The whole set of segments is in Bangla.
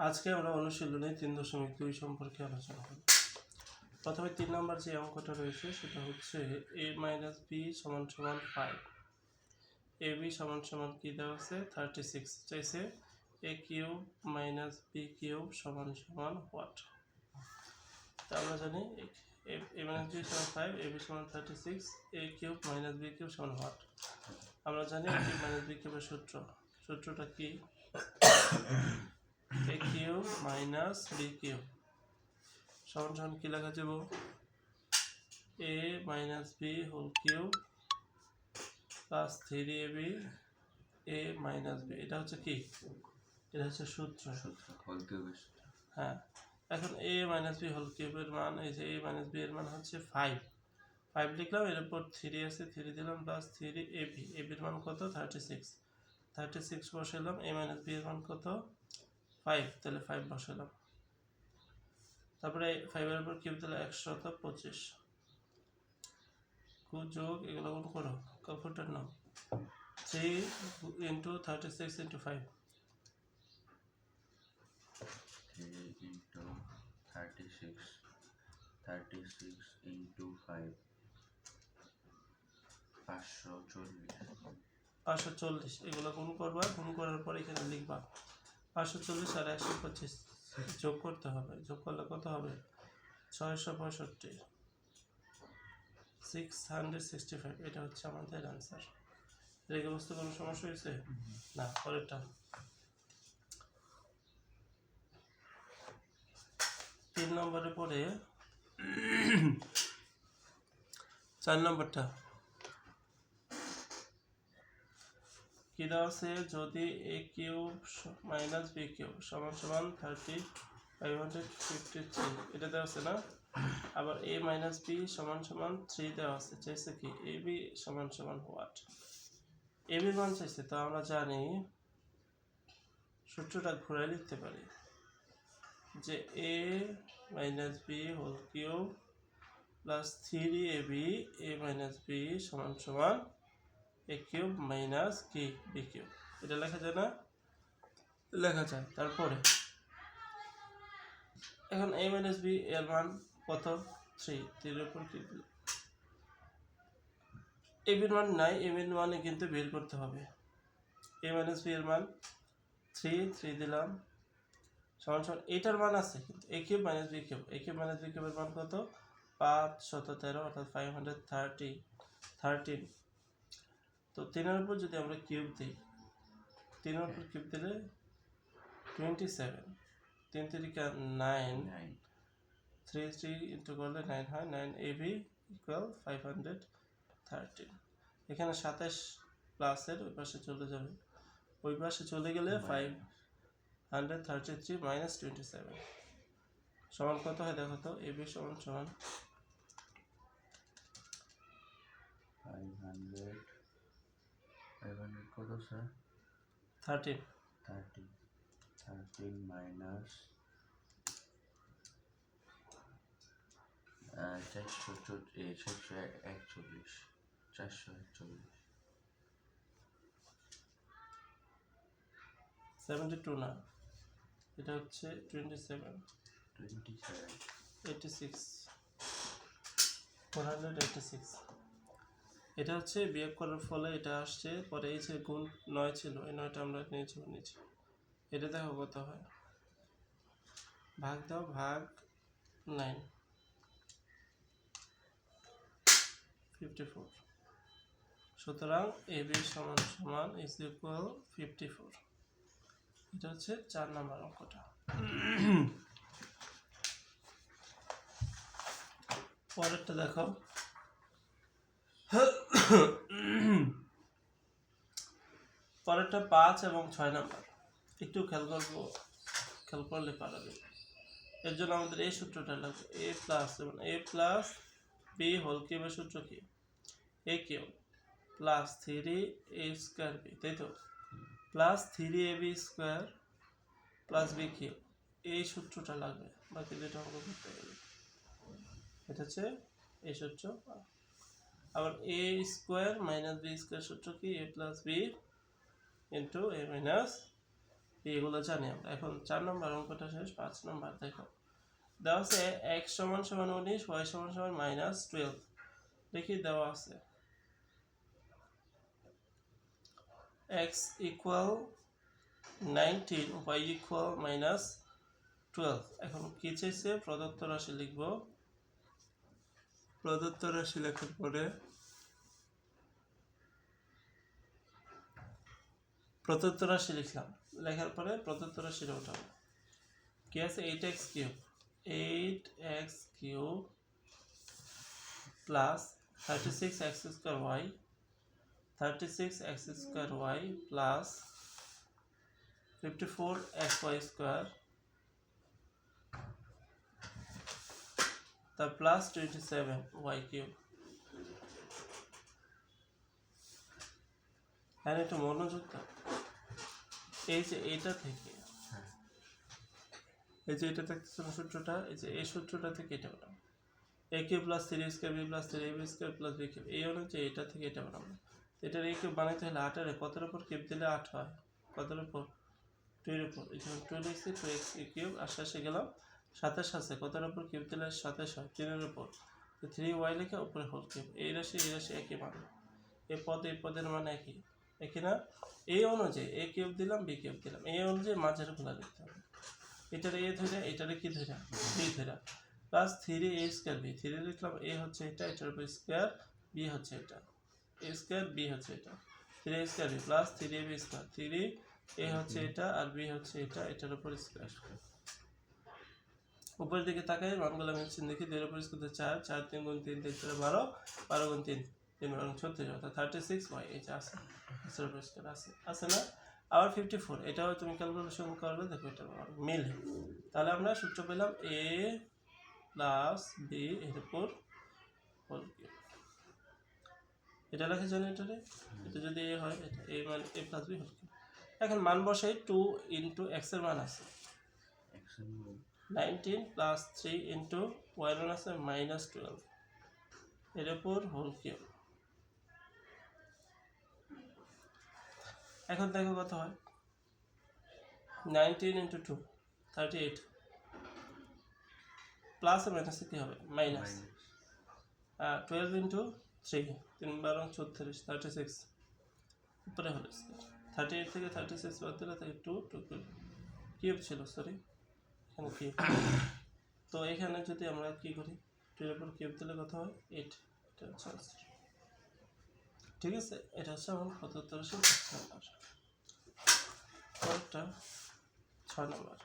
আজকে আমরা অনুশীলনে 3.2 সম্পর্কে আলোচনা করব। প্রথমে 3 নম্বর যে অঙ্কটা রয়েছে সেটা হচ্ছে a - b = 5, ab = কি দেওয়া আছে 36, চাইছে a³ - b³ = what। তা আমরা জানি a - b = 5, ab = 36, a³ - b³ = what। আমরা জানি a³ - b³ এর সূত্রটা কি, a³ - b³ সমান কি লেখা যাব, a - b³ plus 3ab a - b। এটা হচ্ছে কি, এটা হচ্ছে সূত্র। হ্যাঁ, এখন a - b³ এর মান, এই যে a - b এর মান হচ্ছে 5 লিখলাম, এর উপর 3 আছে 3 দিলাম প্লাস 3ab, ab এর মান কত 36 বসাইলাম, a - b এর মান কত 5, তাহলে 5 বসালাম, তারপরে 5 এর উপর কিউব দিলে 125 যোগ এগুলো গুণ করো, ক্যালকুলেটর নাও, 3 × 36 × 5 540, এগুলো গুণ করবা, গুণ করার পর এখানে লিখবা 540 আর 125 যোগ করতে হবে, যোগ করলে কত হবে 665, 665। এটা হচ্ছে আমাদের অ্যান্সার। রেখে বুঝতে কোনো সমস্যা হয়েছে না? পরেরটা 3 নম্বরের পরে 4 নম্বরটা কি দেওয়া আছে, যদি a³ - b³ = 553, এটা দেওয়া আছে না। আবার a - b = 3 দেওয়া আছে, চাইছে কি ab = what। ab এর মান চাইছে, তো আমরা জানি সূত্রটা ঘুরাই লিখতে পারি যে a - b³ plus 3ab a - b = a³ - b³। এটা লেখা যায় না? লেখা যায়। তারপরে এখন a - b এর মান কত 3, 3 এর উপর কি দিল, ab এর মান নাই, ab এর মানে কিন্তু বের করতে হবে। a - b এর মান 3 দিলাম সমান এটার মান আছে, কিন্তু a³ - b³ a³ - b³ এর মান কত 513, অর্থাৎ 513। তো 3 এর উপর যদি আমরা কিউব দিই, 3 এর উপর কিউব দিলে 27, 3 × 9, 3 ইন্টু করলে 9 হয়, 9ab = 513। এখানে 27 প্লাসের ওই পাশে চলে যাবে, ওই পাশে চলে গেলে 533 - 27 সমান কত হয় দেখো তো, ab = 500 কত স্যার, 13 মাইনাস 441, 72 না, এটা হচ্ছে 27, 86, 486। এটা হচ্ছে বিয়োগ করার ফলে এটা আসছে, পরে এই যে গুণ 9 ছিল, এই 9টা আমরা নিচে, এটা দেখো কত হয়, ভাগ দাও, ভাগ 9, 54। সুতরাং ab = 54। এটা হচ্ছে 4 নম্বর অঙ্কটা। পরেরটা দেখো, পরেরটা 5 এবং 6 নম্বর। একটু খেয়াল করলে পারবে। এর জন্য আমাদের এই সূত্রটা লাগবে, a প্লাস b হোল কিউবের সূত্র কি, a³ প্লাস 3a² b, তাই তো, প্লাস 3ab² প্লাস b³ এই সূত্রটা লাগবে বাকি দুটো অঙ্ক করতে গেলে। এটা হচ্ছে এই সূত্র। আবার a² - b² সূত্র কি, a + b * a - এগুলো জানি আমরা। এখন 4 নম্বর অঙ্কটা শেষ। 5 নম্বর দেখো, দেওয়া আছে x সমান সমান 19, y সমান সমান -12। দেখি দেওয়া আছে x ইকুয়াল 19, y ইকুয়াল -12। এখন কি চাইছে? প্রদত্ত রাশি লিখব। প্রদত্ত রাশি লেখার পরে প্রদত্ত রাশি লিখলাম, লেখার পরে প্রদত্ত রাশিটা উঠাবো। কি আছে? 8x cube, 8x cube plus 36x square y, 36x square y plus 54xy square, তার প্লাস 27y কিউব। হ্যাঁ, একটু মনোযোগ দাও। এই যে এটা থেকে, এই যে এটা দেখতেছো না সূত্রটা, এই যে এই সূত্রটা থেকে এটা বানাবো। a cube plus 3 square b plus 3ab square plus b cube, এই অনুযায়ী এটা থেকে এটা বানাবো। এটার a কিউব বানাইতে হলে 8 এর কতের উপর কিউব দিলে 8 হয়? কতের উপর? 2 এর উপর। এই জন্য 2 লিখছি, 2x কিউব। আশেপাশে গেলাম 27 আছে, কতের উপর কিউব দিলে 27 হয়? 3 এর উপর। তো 3y লিখে উপরে হোল কিউব। এই রাশি একই মান, এই পদের মান একই, একই না? এই অনুযায়ী a কিউব দিলাম, b কিউব দিলাম, এই অনুযায়ী মাঝের গুলা লিখতে হবে। এটারে a ধরে, এটারে কি ধরে? b ধরে, প্লাস 3a স্কোয়ার b। 3 লিখলাম, a হচ্ছে এটা, এটার উপর স্কোয়ার, b হচ্ছে এটা, a স্কোয়ার b হচ্ছে এটা, 3a square b plus 3ab square, 3a হচ্ছে এটা আর b হচ্ছে এটা, এটার উপর স্কোয়ার। উপরের দিকে তাকাই, মানগুলো মিলছেন দেখি। 2 এর উপর স্কোয়ার 4, 4 3 গুণ 3 3 12, 12 গুণ 3 3 12 36, অর্থাৎ 36y। এই যে আছে, এর উপর স্কোয়ার আছে, আছে না? আবার 54, এটাও তুমি ক্যালকুলেশন করবে, দেখো এটা মিলে। তাহলে আমরা সূত্র পেলাম a প্লাস b এর উপর হোল কিউব। এটা লেখা জানি এটারে, এটা যদি a হয়, এটা a মানে a plus b whole cube. এখন মান বসাই, 2 ইন্টু x এর মান আছে 19 প্লাস 3 ইন্টু y মান আছে -12 এর উপর হোল কিউব। এখন দেখো কত হয়? 19 ইন্টু 2 38, প্লাস আর মাইনাসে কি হবে? মাইনাস। 12 ইন্টু 3 3 12 34, 36 উপরে হলো স্কোয়ার। 38 থেকে 36 বাদ দিলে থাকে 2 কিউব ছিল, সরি এখানে কিউব। তো এখানে যদি আমরা কি করি, 2 এর উপর কিউব দিলে কত হয়? 8। এটা হচ্ছে আনসার। ঠিক আছে, এটা হচ্ছে আমার প্রদত্ত রাশি 5 নম্বর। পরেরটা 6 নম্বর।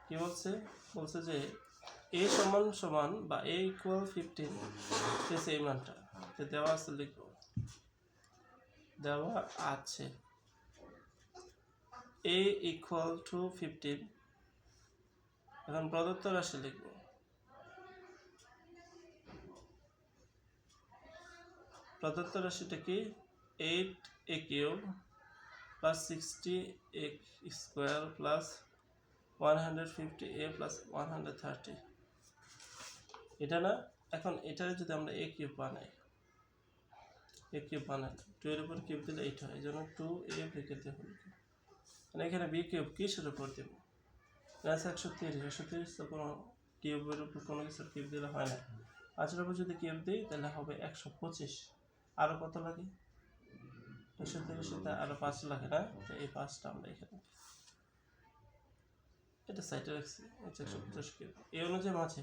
কি বলছে? বলছে যে a সমান সমান বা a ইকুয়াল 15, এই মানটা দেওয়া আছে, লিখবো। দেওয়া আছে a ইকুয়াল টু 15। এখন প্রদত্ত রাশি লিখব। প্রদত্ত রাশিটা কি? 8a cube plus 60a square plus 150a plus 130, এটা না? এখন এটারে যদি আমরা a কিউব বানাই, a কিউব বানাই 2 এর উপর কিউব দিলে 8 হয়, এই জন্য 2a ব্র্যাকেট দিয়ে হল। মানে এখানে b কিউব কিসের উপর দেব? 130 তো কোনো কিউবের উপর কোনো কিছুর কিউব দিলে হয় না। 5 এর উপর যদি কিউব দিই তাহলে হবে 125। আরও কত লাগে? 130 আরও 5 লাগে না? তো এই 5টা আমরা এখানে এটা সাইডে রাখছি, 150 কিউব। এই অনুযায়ী মাঝে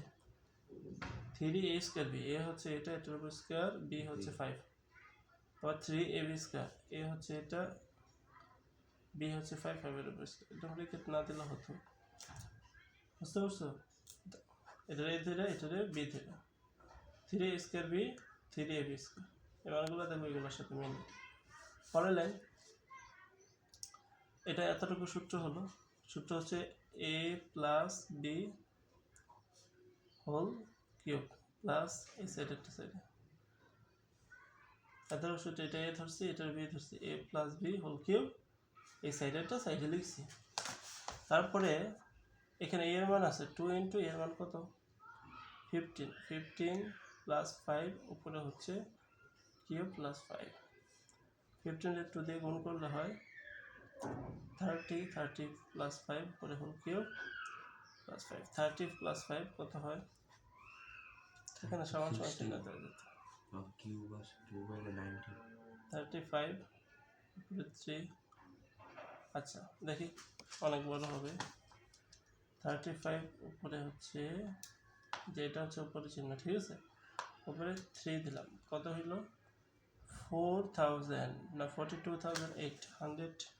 3a স্কোয়ার b, a হচ্ছে এটা, এটার উপর স্কোয়ার, b হচ্ছে 5, আবার 3ab স্কোয়ার, a হচ্ছে এটা, b হচ্ছে 5, 5 এর উপর স্কোয়ার। এটা ব্র্যাকেট না দিলে হতো, বুঝতে পারছো? এটার a ধরে, এটার b ধরে, 3a square b, 3ab square. এই মানগুলো দেখো, এগুলোর সাথে মিলে। পরের লাইন, এটা এতটুকু সূত্র হলো। সূত্র হচ্ছে a plus b whole cube plus এই সাইড একটা সাইডে এতটুকু সূত্র। এটা a ধরছি, এটার b ধরছি, a plus b whole cube, এই সাইডেরটা সাইডে লিখছি। তারপরে এখানে এর মান আছে 2 ইন্টু এর মান কত? 15, 15 প্লাস 5 উপরে হচ্ছে কিউব প্লাস 5, 15 এর 2 দিয়ে গুণ করলে হয় 30 প্লাস 5 করে হোল কিউব প্লাস 5 30 প্লাস 5 কত হয় এখানে সমান সমান চিহ্ন দেওয়া যেত কিউব আছে কিউব হলে 90 35 উপরে 3 আচ্ছা দেখি অনেক বড় হবে 35 উপরে হচ্ছে যেটা হচ্ছে উপরে চিহ্ন ঠিক আছে উপরে 3 দিলাম কত হইল 4000 না 42800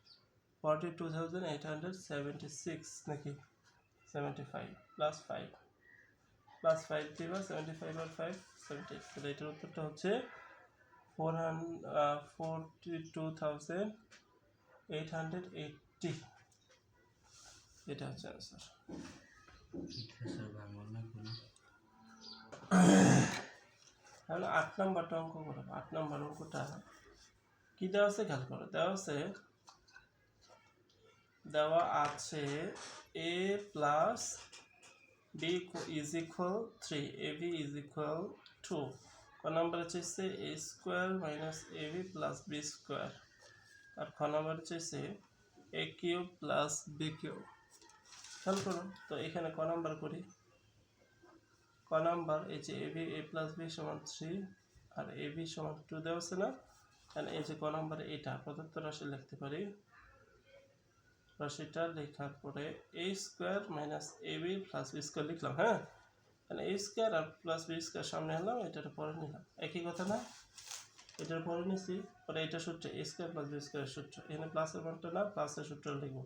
42876 নাকি 75 প্লাস 5 প্লাস 5 দিবা 75 আর 5 78 তাহলে এটার উত্তরটা হচ্ছে 42880 এটা হচ্ছে অ্যান্সার স্যার ভাঙল না কোনো তাহলে 8 নাম্বারটা অঙ্ক করো 8 নাম্বার অঙ্কটা কি দেওয়া আছে খেয়াল করো দেওয়া আছে a plus b is equal 3 ab is equal 2 ক নাম্বার চাইছে a square minus ab plus b square আর খ নাম্বার চাইছে a cube plus b cube খেয়াল করো তো এখানে ক নাম্বার করি ক নাম্বার এই যে ab a প্লাস b সমান 3 আর ab সমান 2 দেওয়া আছে না তাহলে এই যে ক নাম্বার এটা প্রদত্ত রাশি লিখতে পারি রাশিটা লেখার পরে a square minus ab plus b square লিখলাম হ্যাঁ তাহলে a স্কোয়ার আর প্লাস b স্কোয়ার সামনে আনলাম এটার পরে নিলাম একই কথা না এটার পরে নিছি পরে এটা সূত্র a স্কোয়ার প্লাস b স্কোয়ারের সূত্র এখানে প্লাসের মানটা না প্লাসের সূত্র লিখব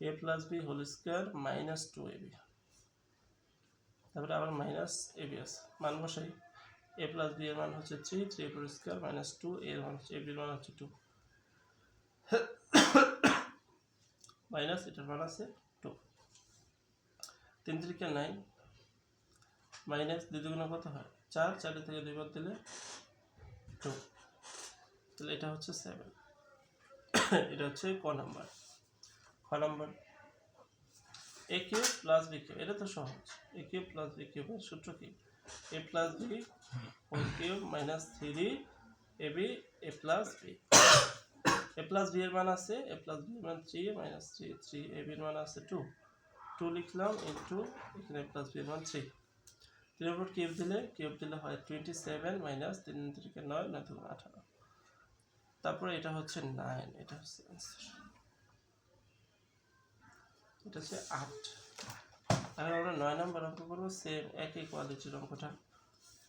a plus b whole square minus 2ab তারপরে আবার মাইনাস ab আছে মান বসাই a প্লাস b এর মান হচ্ছে 3 3 হোল স্কোয়ার মাইনাস 2 এর মান হচ্ছে ab এর মান হচ্ছে 2 মাইনাস এটার মান আছে 2 3 3 9 মাইনাস 2 দুগুণ কত হয় 4 4 থেকে 2 বাদ দিলে 2 তাহলে এটা হচ্ছে 7 এটা হচ্ছে ক নাম্বার খ number a cube plus b cube এটা তো সহজ a কিউব প্লাস b কিউবের সূত্র কি a plus b whole cube minus 3 ab a plus b a plus b এর মান আছে a প্লাস b এর মান 3 মাইনাস 3 3 ab এর মান আছে 2 2 লিখলাম ইনটু এখানে প্লাস b এর মান 3 3 এর উপর কিউব দিলে হয় 27 মাইনাস 3 থেকে 9 9 থেকে 18 তারপরে এটা হচ্ছে 9 এটা হচ্ছে आंसर এটা হচ্ছে 8 এখন আমরা 9 নাম্বার অঙ্ক করব সেম একই কোয়ালিটির অঙ্কটা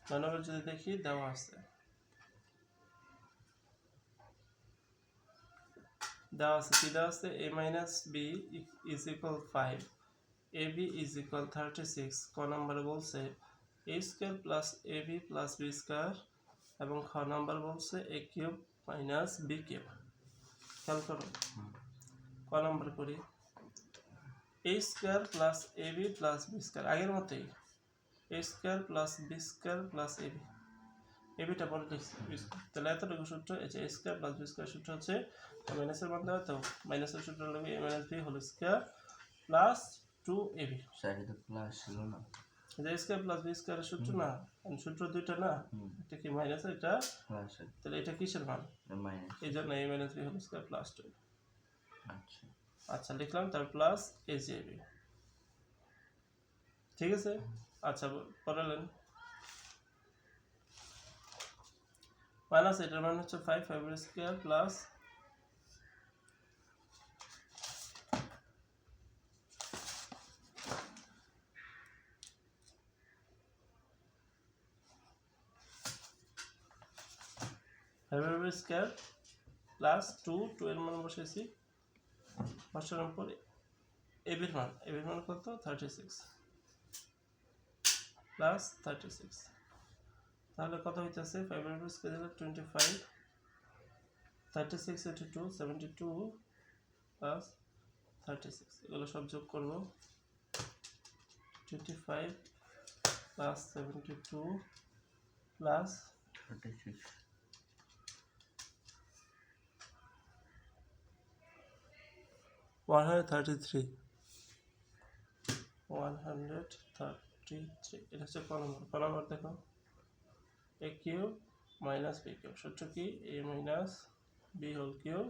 9 নাম্বার যদি দেখি দেওয়া আছে কি দেওয়া আছে a minus b is equal 5 ab is equal 36 ক নম্বরে বলছে a square plus ab plus b square এবং খ নাম্বার বলছে a cube minus b cube খেয়াল করো ক নাম্বার করি a square plus ab plus b square আগের মতই a square plus b square plus ab এবটা পরে লিখছি তাহলে এতটুকু সূত্র এই যে a square plus b square সূত্র হচ্ছে মাইনাসের মান দেওয়া তো মাইনাসের সূত্র হলো a minus b whole square plus 2ab সাইডে তো প্লাস ছিল না যে স্কয়ার প্লাস b স্কয়ারের সূত্র না সূত্র দুইটা না এটা কি মাইনাস এটা প্লাস তাহলে এটা কিসের মান মাইনাস এই জন্য a minus b whole square plus 2 আচ্ছা আচ্ছা লিখলাম তার প্লাস ajb ঠিক আছে আচ্ছা পড়লেন মাইনাস এটার মান হচ্ছে 5 5 square plus five square plus 2 এর মান বসাইছি বসানোর পরে এবির মান কত 36 প্লাস 36 তাহলে কত হইতেছে 5 এর স্কয়ার দিলে 25 36 into 2 72 প্লাস 36 এগুলো সব যোগ করব 25 প্লাস 72 প্লাস 36 133 এটা হচ্ছে ক নম্বর দেখো a cube minus b cube সূত্র কি a minus b whole cube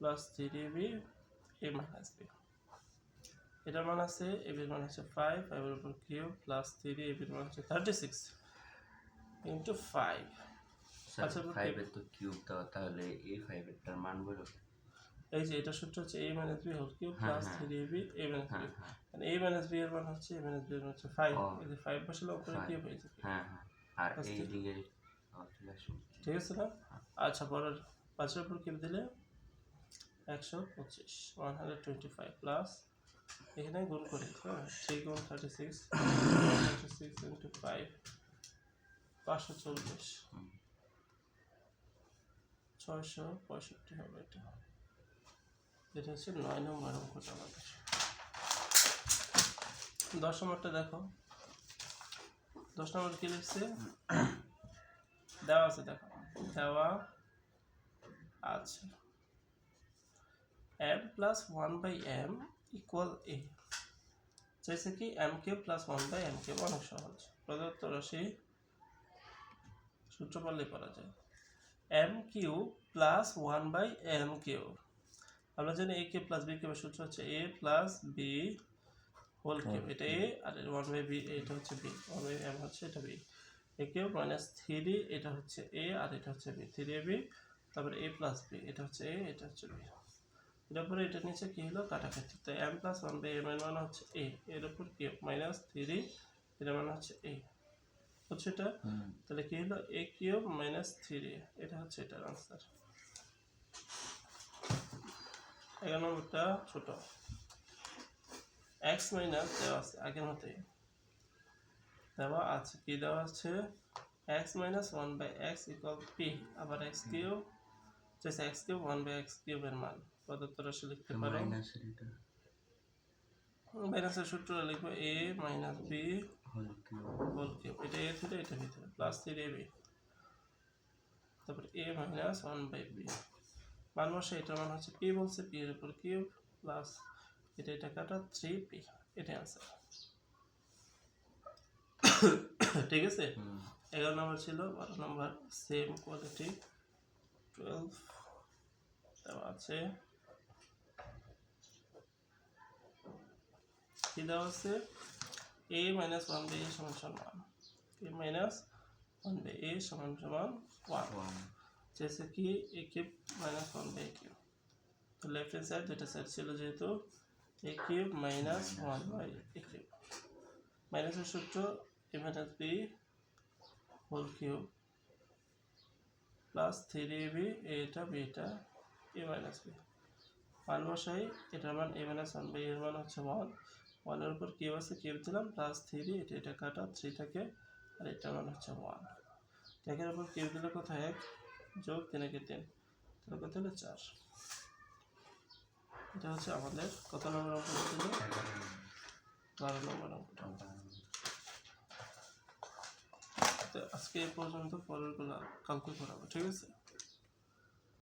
plus 3ab a minus b। এটার মান আছে a এর মান হচ্ছে 5, 5 এর উপর কিউব প্লাস 3 a এর মান হচ্ছে 36 ইনটু 5। স্যার আচ্ছা, 5 এর তো কিউব দেওয়া, তাহলে এই 5 এর টার মান বলো। এই যে এটা সূত্র হচ্ছে a minus b whole cube হ্যাঁ, প্লাস হ্যাঁ। 3ab a minus b। হ্যাঁ, হ্যাঁ। মানে a মাইনাস b এর মান হচ্ছে a মাইনাস b এর মান হচ্ছে 5। ও, এই যে 5 বসালে উপরে 5 কিউব হয়ে যাবে। হ্যাঁ, হ্যাঁ। আর প্লাস এই 3। দিকে চলে আসুন। ঠিক আছে না? আচ্ছা, পরের 5 এর উপর কিউব দিলে 125 125 প্লাস এখানে গুণ করি, হ্যাঁ 3 গুণ 36 36 ইনটু 5 540 হুম। 665 হবে এটা। এটা হচ্ছে 9 নম্বর অঙ্কটা আমাদের। 10 নম্বরটা দেখো। 10 নম্বর কি লিখছে? দেওয়া আছে, দেখো দেওয়া আছে m plus 1/m equal a। চাইছে কি m cube plus 1/m cube. অনেক সহজ, প্রদত্ত রাশি সূত্র বললেই করা যায়। m cube plus 1/m cube, আমরা জানি a কিউব প্লাস b কিউবের সূত্র হচ্ছে a plus b whole cube. এটা a আর 1/b, এটা হচ্ছে b, 1/m হচ্ছে এটা b। a কিউব মাইনাস 3 এটা হচ্ছে a আর এটা হচ্ছে b, 3ab, তারপরে a প্লাস b, এটা হচ্ছে a এটা হচ্ছে b। এর উপরে এটা নিচে কি হলো, কাটাকাটি। তাই m প্লাস 1/m এর মান হচ্ছে a, এর উপর কিউব মাইনাস 3 এর মান হচ্ছে a, হচ্ছে এটা। তাহলে কি হলো a কিউব মাইনাস 3, এটা হচ্ছে এটার আনসার। 11 নম্বরটা ছোট। x মাইনাস দেওয়া আছে আগের মতোই, দেওয়া আছে কি দেওয়া আছে, x minus 1/x equal p, আবার x কিউব চাইছে x কিউব 1/x কিউবের মান। প্রদত্ত রাশি লিখতে পারো। মাইনাসের এটা মাইনাসের সূত্র লিখবো a minus b whole cube. Whole cube. এটা a থেকে এটা ভিতরে প্লাস 3ab, তারপর a মাইনাস 1/b। মান বসে এটার মান হচ্ছে p বলছে, p এর উপর কিউব প্লাস এটা এটা কাটা 3p, এটাই আনসার। ঠিক আছে। 11 নম্বর ছিল। 12 নম্বর সেম কোয়ালিটি। 12 দেওয়া আছে, কি দেওয়া আছে, a মাইনাস 1/a সমান সমান 1, a মাইনাস 1/a সমান সমান 1। চাইছে কি a cube minus 1/a cube. তো লেফট হ্যান্ড সাইড যেটা সাইড ছিল যেহেতু a cube minus 1/a cube. মাইনাসের সূত্র a minus b whole cube plus 3ab, এটা b, এটা a মাইনাস b। মান বসাই, এটার মান a মাইনাস 1/a এর মান হচ্ছে 1, 1 এর উপর কিউব আছে কিউব দিলাম প্লাস 3, এটা এটা কাটা 3 থাকে, আর এটার মান হচ্ছে 1। একের উপর কিউব দিলে কোথায় 1 যোগ 3 একে 3, তাহলে কত হলো 4। এটা হচ্ছে আমাদের কত নম্বর অঙ্ক ছিল, 12 নম্বর অঙ্কটা। তো আজকে এই পর্যন্ত, পরেরগুলো কালকে করাবো, ঠিক আছে।